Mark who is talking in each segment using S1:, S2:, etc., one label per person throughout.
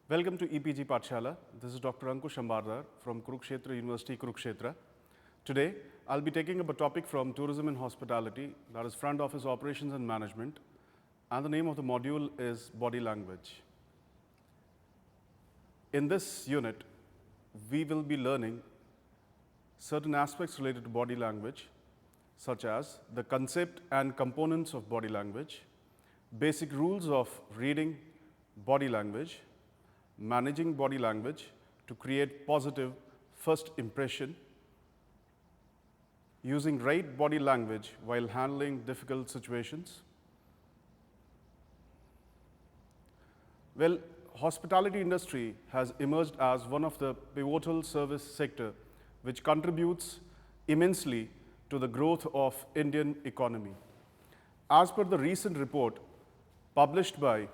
S1: Welcome to EPG Pathshala. This is Dr. Ankush Ambardar from Kurukshetra University, Kurukshetra. Today, I'll be taking up a topic from tourism and hospitality, that is front office operations and management, and the name of the module is body language. In this unit, we will be learning certain aspects related to body language, such as the concept and components of body language, basic rules of reading body language, managing body language to create positive first impression, using right body language while handling difficult situations. Well, hospitality industry has emerged as one of the pivotal service sector which contributes immensely to the growth of Indian economy. As per the recent report published by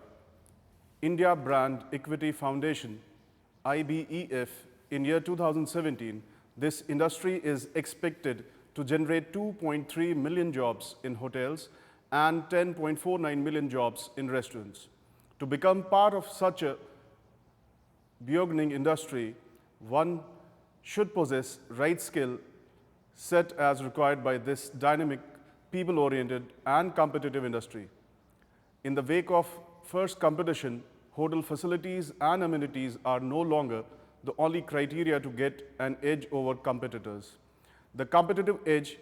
S1: India Brand Equity Foundation, IBEF, in year 2017, this industry is expected to generate 2.3 million jobs in hotels and 10.49 million jobs in restaurants. To become part of such a burgeoning industry, one should possess right skill set as required by this dynamic, people-oriented and competitive industry. In the wake of first competition, hotel facilities and amenities are no longer the only criteria to get an edge over competitors. The competitive edge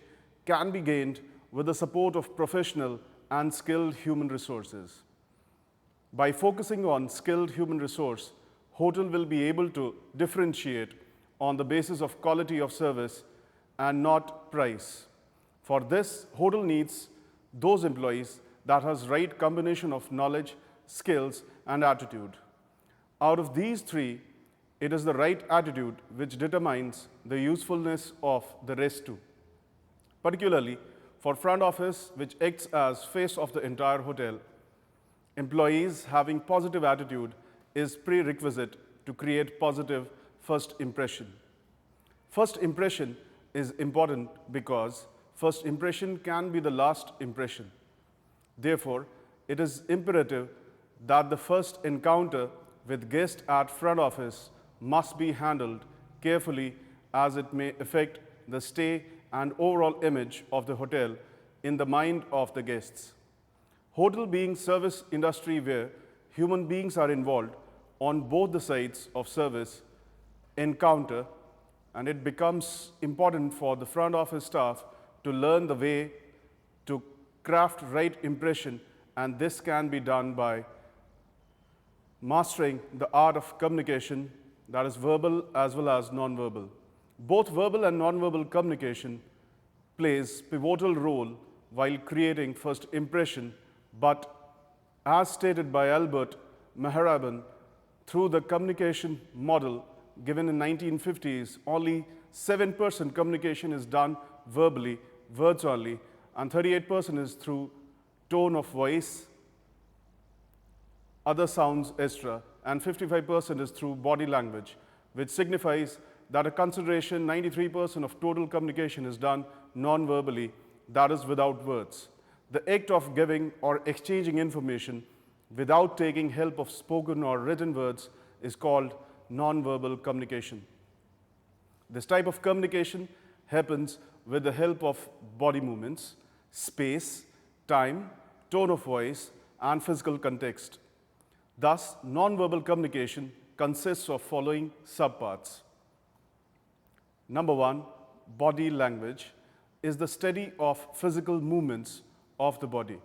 S1: can be gained with the support of professional and skilled human resources. By focusing on skilled human resource, hotel will be able to differentiate on the basis of quality of service and not price. For this, hotel needs those employees that has right combination of knowledge, skills, and attitude. Out of these three, it is the right attitude which determines the usefulness of the rest two. Particularly for front office, which acts as face of the entire hotel, employees having positive attitude is prerequisite to create positive first impression. First impression is important because first impression can be the last impression. Therefore, it is imperative that the first encounter with guests at front office must be handled carefully as it may affect the stay and overall image of the hotel in the mind of the guests. Hotel being service industry where human beings are involved on both the sides of service encounter, and it becomes important for the front office staff to learn the way to craft right impression, and this can be done by mastering the art of communication, that is verbal as well as non-verbal. Both verbal and non-verbal communication plays pivotal role while creating first impression, but as stated by Albert Mehraban, through the communication model given in 1950s, only 7% communication is done verbally, words only, and 38% is through tone of voice, other sounds, etc., and 55% is through body language, which signifies that a consideration 93% of total communication is done non-verbally, that is without words. The act of giving or exchanging information without taking help of spoken or written words is called non-verbal communication. This type of communication happens with the help of body movements, space, time, tone of voice, and physical context. Thus, non-verbal communication consists of following subparts. Number one, body language is the study of physical movements of the body.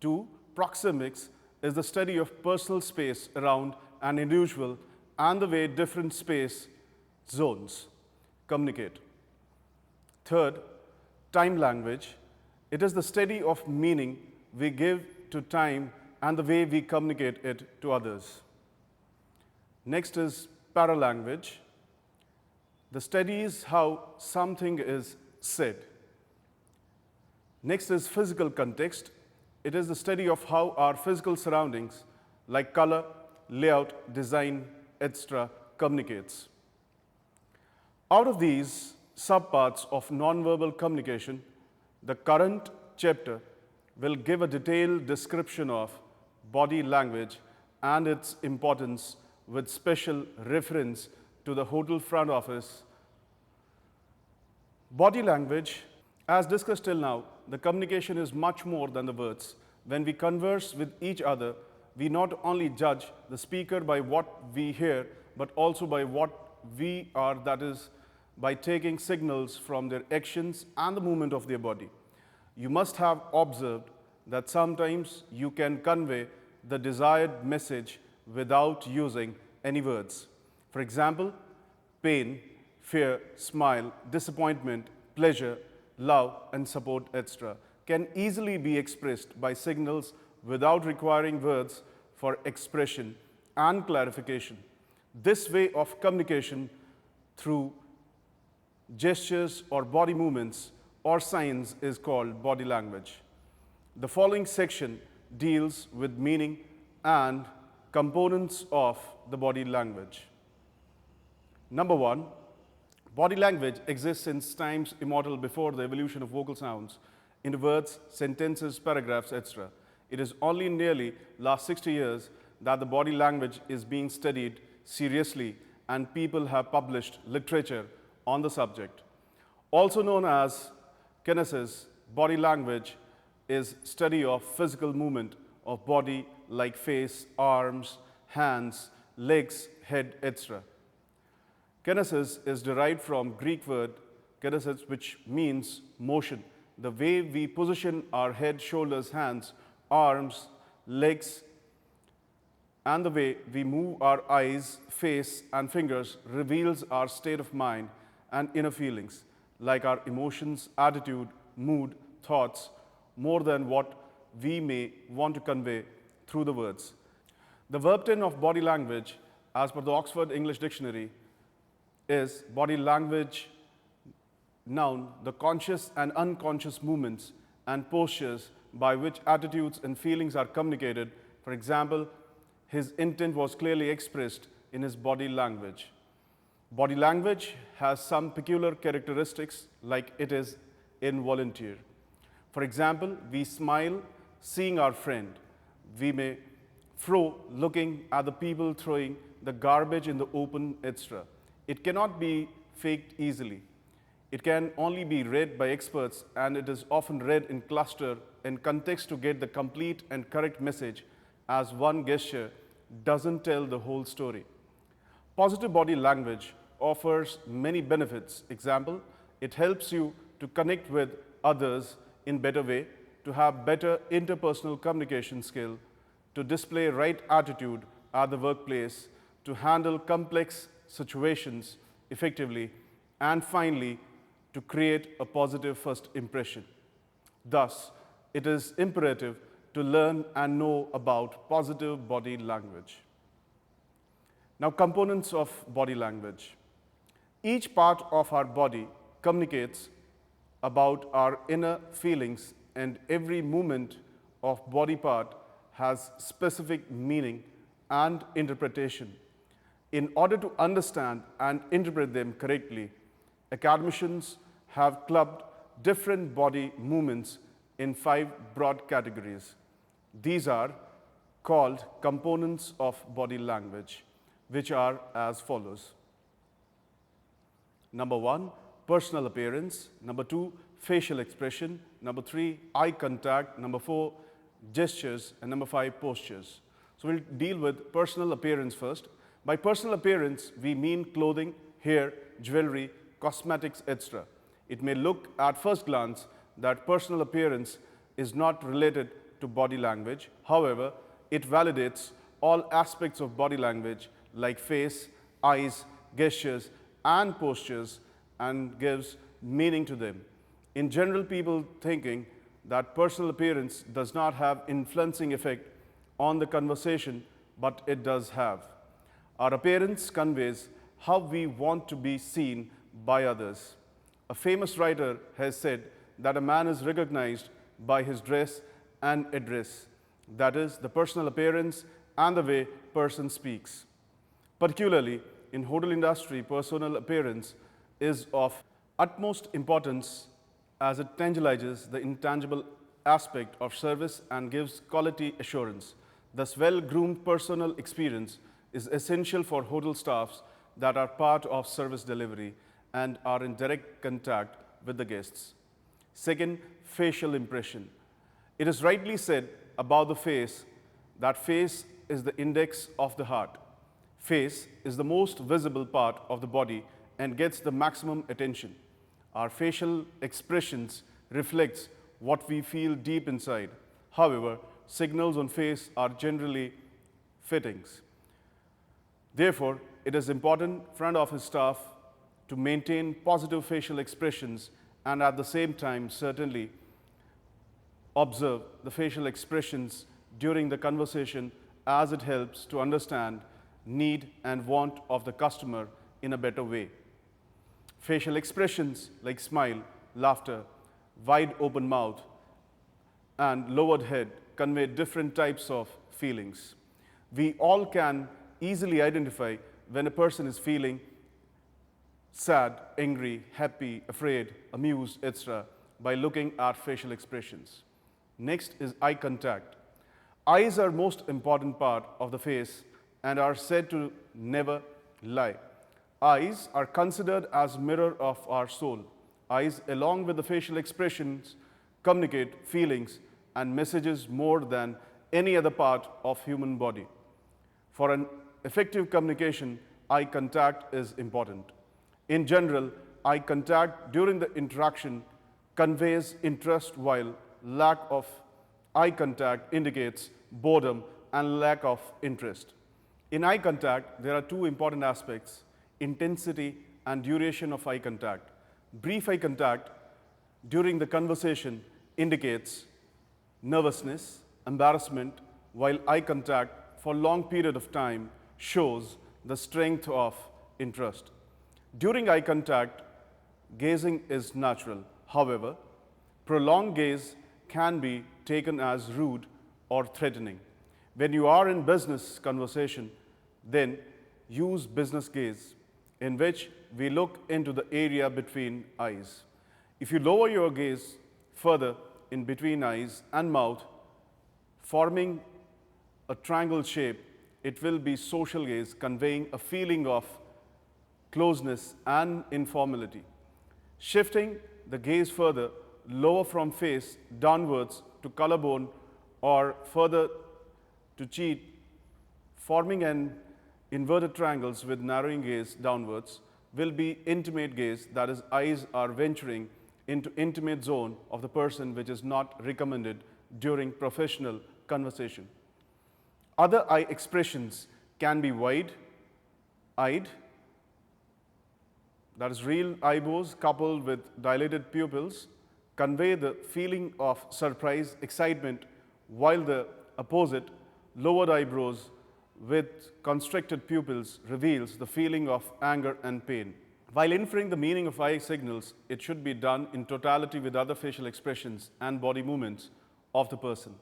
S1: Two, proxemics is the study of personal space around an individual and the way different space zones communicate. Third, time language. It is the study of meaning we give to time and the way we communicate it to others. Next is paralanguage. The study is how something is said. Next is physical context. It is the study of how our physical surroundings like color, layout, design, etc. communicates. Out of these subparts of nonverbal communication, the current chapter will give a detailed description of body language and its importance with special reference to the hotel front office. Body language, as discussed till now, the communication is much more than the words. When we converse with each other, we not only judge the speaker by what we hear, but also by what we are, that is, by taking signals from their actions and the movement of their body. You must have observed that sometimes you can convey the desired message without using any words. For example, pain, fear, smile, disappointment, pleasure, love, and support, etc., can easily be expressed by signals without requiring words for expression and clarification. This way of communication through gestures or body movements or signs is called body language. The following section deals with meaning and components of the body language. Number one, body language exists since times immemorial before the evolution of vocal sounds into words, sentences, paragraphs, etc. It is only in nearly last 60 years that the body language is being studied seriously and people have published literature on the subject. Also known as kinesis, body language is study of physical movement of body like face, arms, hands, legs, head, etc. Kinesis is derived from Greek word kinesis, which means motion. The way we position our head, shoulders, hands, arms, legs, and the way we move our eyes, face, and fingers reveals our state of mind and inner feelings, like our emotions, attitude, mood, thoughts, more than what we may want to convey through the words. The verb tense of body language, as per the Oxford English Dictionary, is body language, noun, the conscious and unconscious movements and postures by which attitudes and feelings are communicated. For example, his intent was clearly expressed in his body language. Body language has some peculiar characteristics, like it is involuntary. For example, we smile seeing our friend. We may frown looking at the people throwing the garbage in the open, etc. It cannot be faked easily. It can only be read by experts, and it is often read in cluster in context to get the complete and correct message, as one gesture doesn't tell the whole story. Positive body language offers many benefits. Example, it helps you to connect with others in better way, to have better interpersonal communication skill, to display right attitude at the workplace, to handle complex situations effectively, and finally, to create a positive first impression. Thus, it is imperative to learn and know about positive body language. Now, components of body language. Each part of our body communicates about our inner feelings, and every movement of body part has specific meaning and interpretation. In order to understand and interpret them correctly, academicians have clubbed different body movements in 5 broad categories. These are called components of body language, which are as follows. Number 1, personal appearance. Number 2, facial expression. Number 3, eye contact. Number 4, gestures. And number 5, postures. So we'll deal with personal appearance first. By personal appearance, we mean clothing, hair, jewelry, cosmetics, etc. It may look at first glance that personal appearance is not related to body language. However, it validates all aspects of body language like face, eyes, gestures, and postures, and gives meaning to them. In general, people thinking that personal appearance does not have influencing effect on the conversation, but it does have. Our appearance conveys how we want to be seen by others. A famous writer has said that a man is recognized by his dress and address, that is, the personal appearance and the way person speaks. Particularly in hotel industry, personal appearance is of utmost importance as it tangibilizes the intangible aspect of service and gives quality assurance. Thus, well-groomed personal experience is essential for hotel staffs that are part of service delivery and are in direct contact with the guests. Second, facial impression. It is rightly said about the face that face is the index of the heart. Face is the most visible part of the body and gets the maximum attention. Our facial expressions reflects what we feel deep inside. However, signals on face are generally fittings. Therefore, it is important front office staff to maintain positive facial expressions and at the same time certainly observe the facial expressions during the conversation as it helps to understand need and want of the customer in a better way. Facial expressions like smile, laughter, wide open mouth, and lowered head convey different types of feelings. We all can easily identify when a person is feeling sad, angry, happy, afraid, amused, etc. by looking at facial expressions. Next is eye contact. Eyes are most important part of the face and are said to never lie. Eyes are considered as mirror of our soul. Eyes, along with the facial expressions, communicate feelings and messages more than any other part of human body. For an effective communication, eye contact is important. In general, eye contact during the interaction conveys interest while lack of eye contact indicates boredom and lack of interest. In eye contact, there are two important aspects: intensity and duration of eye contact. Brief eye contact during the conversation indicates nervousness, embarrassment, while eye contact for long period of time shows the strength of interest. During eye contact, gazing is natural. However, prolonged gaze can be taken as rude or threatening. When you are in business conversation, then use business gaze, in which we look into the area between eyes. If you lower your gaze further in between eyes and mouth, forming a triangle shape, it will be social gaze, conveying a feeling of closeness and informality. Shifting the gaze further, lower from face downwards to collarbone or further to cheek, forming an inverted triangles with narrowing gaze downwards, will be intimate gaze, that is, eyes are venturing into intimate zone of the person, which is not recommended during professional conversation. Other eye expressions can be wide-eyed, that is, real eyebrows coupled with dilated pupils, convey the feeling of surprise, excitement, while the opposite, lowered eyebrows with constricted pupils, reveals the feeling of anger and pain. While inferring the meaning of eye signals, it should be done in totality with other facial expressions and body movements of the person.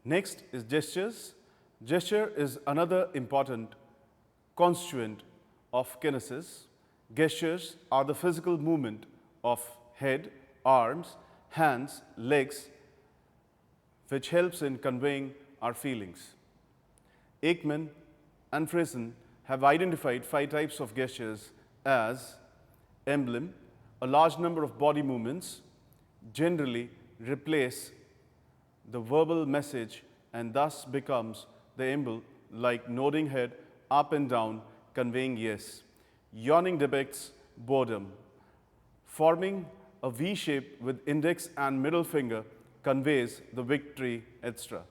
S1: Next is gestures. Gesture is another important constituent of kinesis. Gestures are the physical movement of head, arms, hands, legs, which helps in conveying our feelings. Ekman and Friesen have identified 5 types of gestures as emblem. A large number of body movements generally replace the verbal message and thus becomes the emblem, like nodding head up and down, conveying yes. Yawning depicts boredom. Forming a V shape with index and middle finger conveys the victory, etc.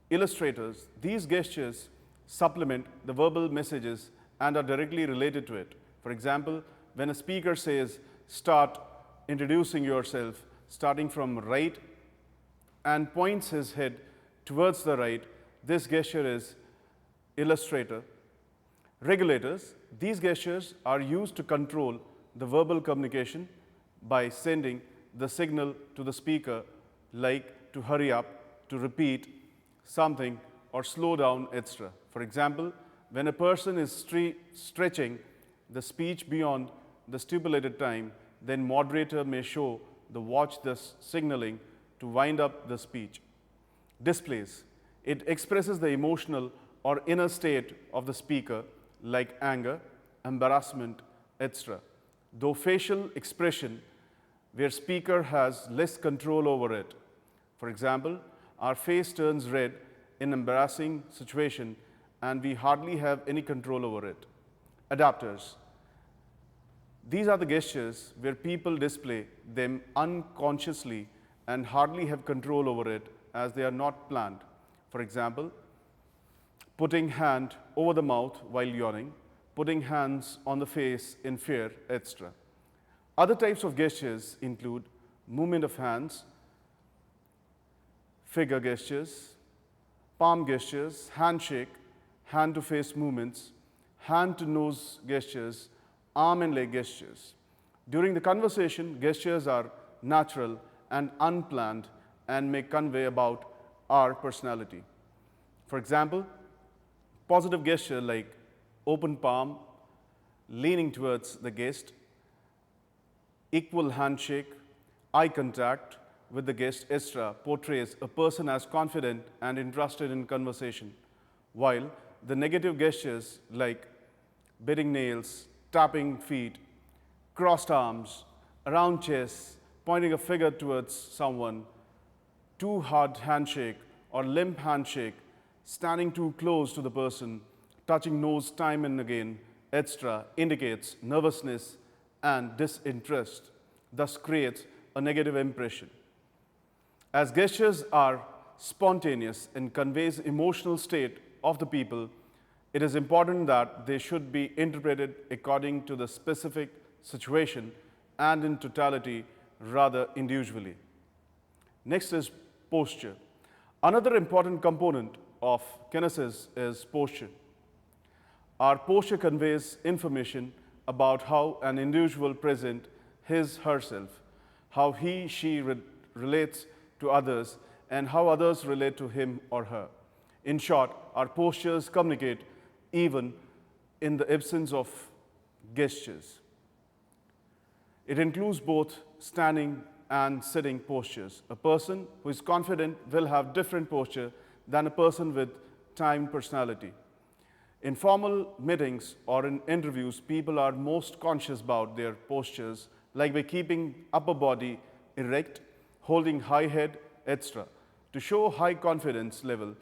S1: Illustrators, these gestures supplement the verbal messages and are directly related to it. For example, when a speaker says, start introducing yourself, starting from right and points his head towards the right, this gesture is illustrator. Regulators, these gestures are used to control the verbal communication by sending the signal to the speaker, like to hurry up, to repeat something, or slow down, etc. For example, when a person is stretching the speech beyond the stipulated time, then moderator may show the watch thus signaling to wind up the speech. displays. It expresses the emotional or inner state of the speaker, like anger, embarrassment, etc. Though facial expression, where speaker has less control over it. For example, our face turns red in embarrassing situation and we hardly have any control over it. Adapters. These are the gestures where people display them unconsciously and hardly have control over it as they are not planned. For example, putting hand over the mouth while yawning, putting hands on the face in fear, etc. Other types of gestures include movement of hands, finger gestures, palm gestures, handshake, hand-to-face movements, hand-to-nose gestures, arm and leg gestures. During the conversation, gestures are natural and unplanned and may convey about our personality. For example, positive gesture like open palm, leaning towards the guest, equal handshake, eye contact with the guest, etc., portrays a person as confident and interested in conversation, while the negative gestures like biting nails, tapping feet, crossed arms, around chest, pointing a finger towards someone, too hard handshake or limp handshake, standing too close to the person, touching nose time and again, etc., indicates nervousness and disinterest, thus creates a negative impression. As gestures are spontaneous and conveys emotional state of the people, it is important that they should be interpreted according to the specific situation and in totality rather individually. Next is posture. Another important component of kinesis is posture. Our posture conveys information about how an individual presents his herself, how he she relates to others, and how others relate to him or her. In short, our postures communicate even in the absence of gestures. It includes both standing and sitting postures. A person who is confident will have different posture than a person with timed personality. In formal meetings or in interviews, people are most conscious about their postures, like by keeping upper body erect, holding high head, etc. To show high confidence level,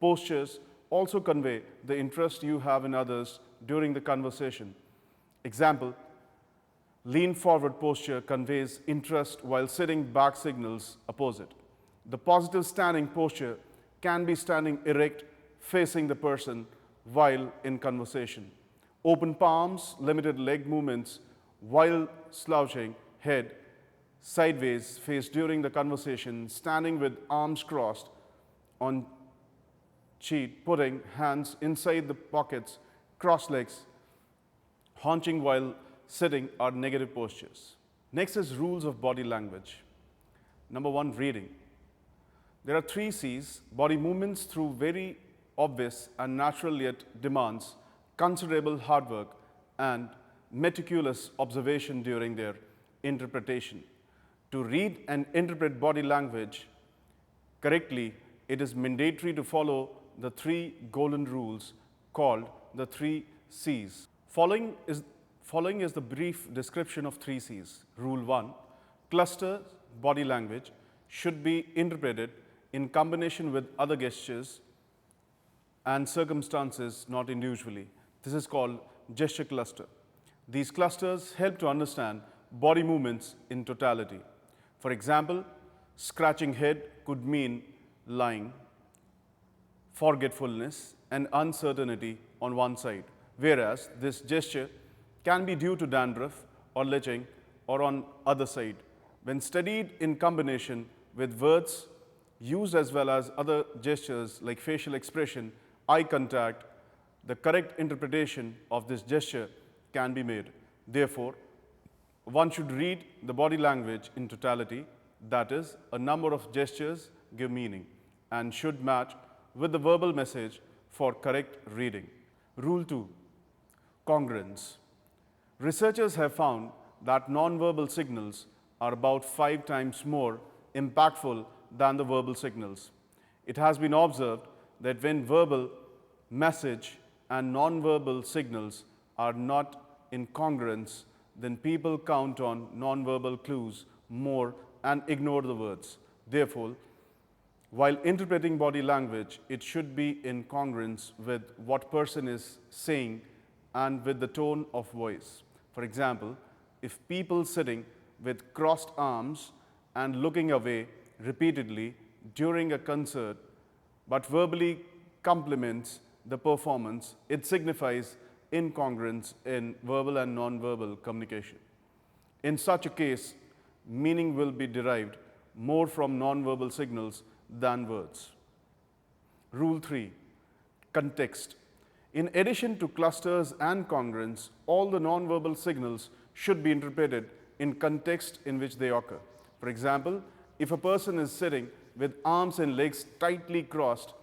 S1: postures also convey the interest you have in others during the conversation. Example, lean forward posture conveys interest while sitting back signals opposite. The positive standing posture can be standing erect facing the person while in conversation. Open palms, limited leg movements while slouching head sideways face during the conversation, standing with arms crossed on cheek, putting hands inside the pockets, cross legs, haunching while sitting are negative postures. Next is rules of body language. Number one, reading. There are 3 C's, body movements through very obvious and natural yet demands considerable hard work and meticulous observation during their interpretation. To read and interpret body language correctly, it is mandatory to follow the 3 golden rules called the 3 C's. Following is the brief description of 3 C's. Rule 1, cluster body language should be interpreted in combination with other gestures and circumstances, not individually. This is called gesture cluster. These clusters help to understand body movements in totality. For example, scratching head could mean lying, forgetfulness, and uncertainty on one side, whereas this gesture can be due to dandruff or leching or on other side. When studied in combination with words used as well as other gestures like facial expression, eye contact, the correct interpretation of this gesture can be made. Therefore, one should read the body language in totality, that is, a number of gestures give meaning and should match with the verbal message for correct reading. Rule 2, congruence. Researchers have found that nonverbal signals are about 5 times more impactful than the verbal signals. It has been observed that when verbal message and non-verbal signals are not in congruence, then people count on non-verbal clues more and ignore the words. Therefore, while interpreting body language, it should be in congruence with what person is saying and with the tone of voice. For example, if people sitting with crossed arms and looking away repeatedly during a concert but verbally compliments the performance, it signifies incongruence in verbal and non-verbal communication. In such a case, meaning will be derived more from non-verbal signals than words. Rule 3, context. In addition to clusters and congruence, all the non-verbal signals should be interpreted in context in which they occur. For example, if a person is sitting with arms and legs tightly crossed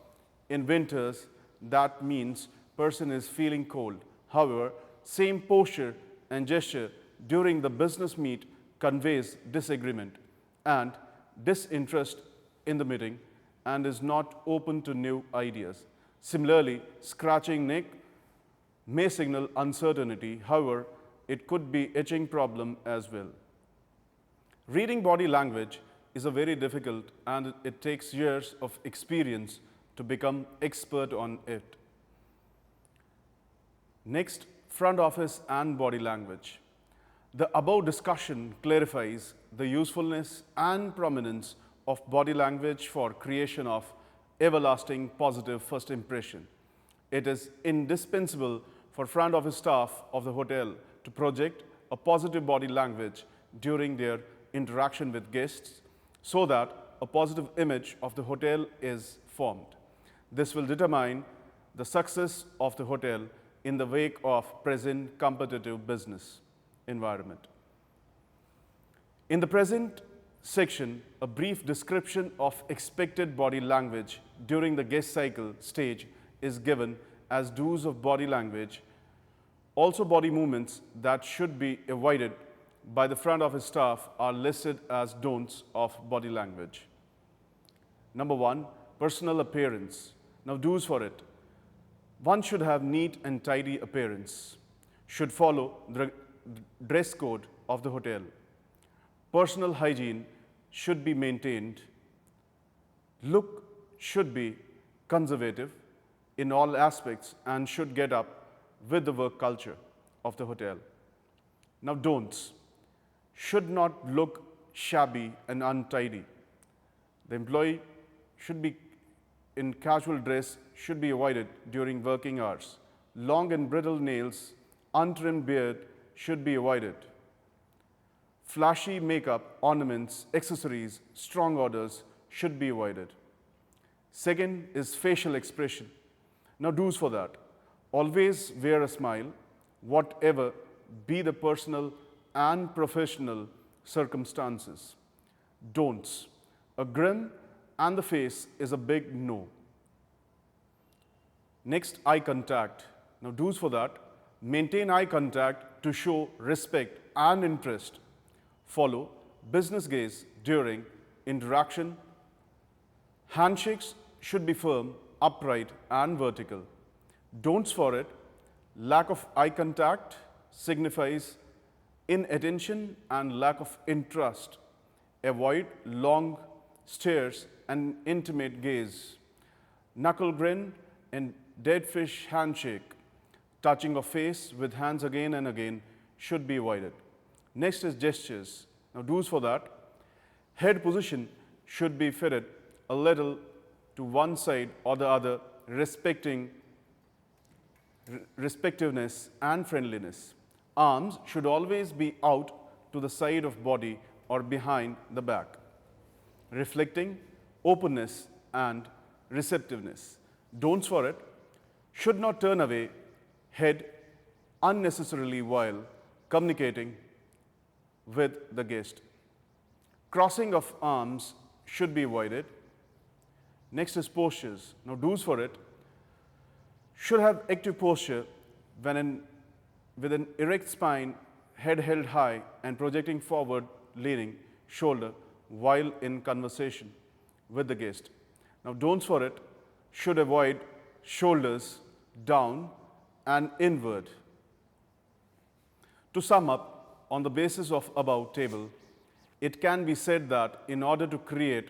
S1: in winters, that means person is feeling cold. However, same posture and gesture during the business meet conveys disagreement and disinterest in the meeting and is not open to new ideas. Similarly, scratching neck may signal uncertainty. However, it could be itching problem as well. Reading body language is a very difficult and it takes years of experience to become expert on it. Next, front office and body language. The above discussion clarifies the usefulness and prominence of body language for creation of everlasting positive first impression. It is indispensable for front office staff of the hotel to project a positive body language during their interaction with guests so that a positive image of the hotel is formed. This will determine the success of the hotel in the wake of present competitive business environment. In the present section, a brief description of expected body language during the guest cycle stage is given as do's of body language. Also, body movements that should be avoided by the front office staff are listed as don'ts of body language. Number 1, personal appearance. Now, do's for it. One should have neat and tidy appearance, should follow the dress code of the hotel. Personal hygiene should be maintained. Look should be conservative in all aspects and should get up with the work culture of the hotel. Now, don'ts. Should not look shabby and untidy. The employee should be in casual dress should be avoided during working hours. Long and brittle nails, untrimmed beard should be avoided. Flashy makeup, ornaments, accessories, strong odors should be avoided. Second is facial expression. Now, do's for that. Always wear a smile, whatever be the personal and professional circumstances. Don'ts. A grin and the face is a big no. Next, eye contact. Now, do's for that. Maintain eye contact to show respect and interest. Follow business gaze during interaction. Handshakes should be firm, upright, and vertical. Don'ts for it. Lack of eye contact signifies inattention and lack of interest. Avoid long stares and intimate gaze. Knuckle grin and dead fish handshake. Touching of face with hands again and again should be avoided. Next is gestures. Now, do's for that. Head position should be fitted a little to one side or the other, respectiveness and friendliness. Arms should always be out to the side of body or behind the back, reflecting openness and receptiveness. Don'ts for it. Should not turn away head unnecessarily while communicating with the guest. Crossing of arms should be avoided. Next is postures. Now, do's for it. Should have active posture when with an erect spine, head held high, and projecting forward, leaning shoulder while in conversation with the guest. Now, Now, don'ts for it should avoid shoulders down and inward. To sum up, on the basis of above table, it can be said that in order to create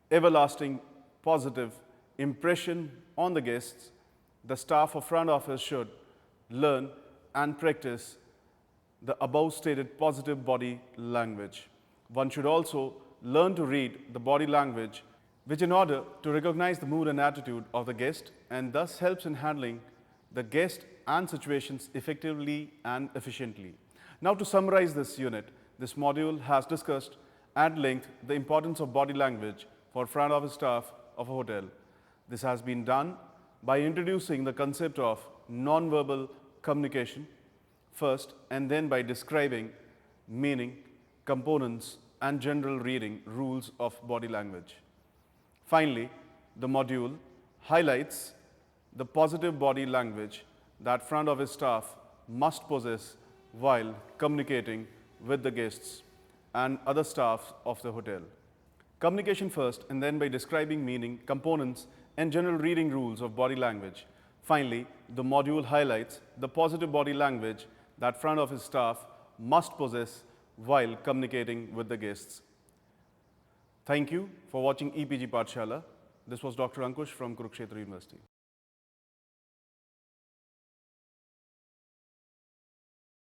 S1: everlasting positive impression on the guests, the staff of front office should learn and practice the above stated positive body language. One should also learn to read the body language, which in order to recognize the mood and attitude of the guest and thus helps in handling the guest and situations effectively and efficiently. Now, to summarize this unit, this module has discussed at length the importance of body language for front office staff of a hotel. This has been done by introducing the concept of non-verbal communication first, and then by describing meaning, components, and general reading rules of body language. Finally, the module highlights the positive body language that front office staff must possess while communicating with the guests and other staff of the hotel. Communication first, and then by describing meaning, components, and general reading rules of body language. Finally, the module highlights the positive body language that front office staff must possess while communicating with the guests. Thank you for watching EPG Pathshala. This was Dr. Ankush from Kurukshetra University.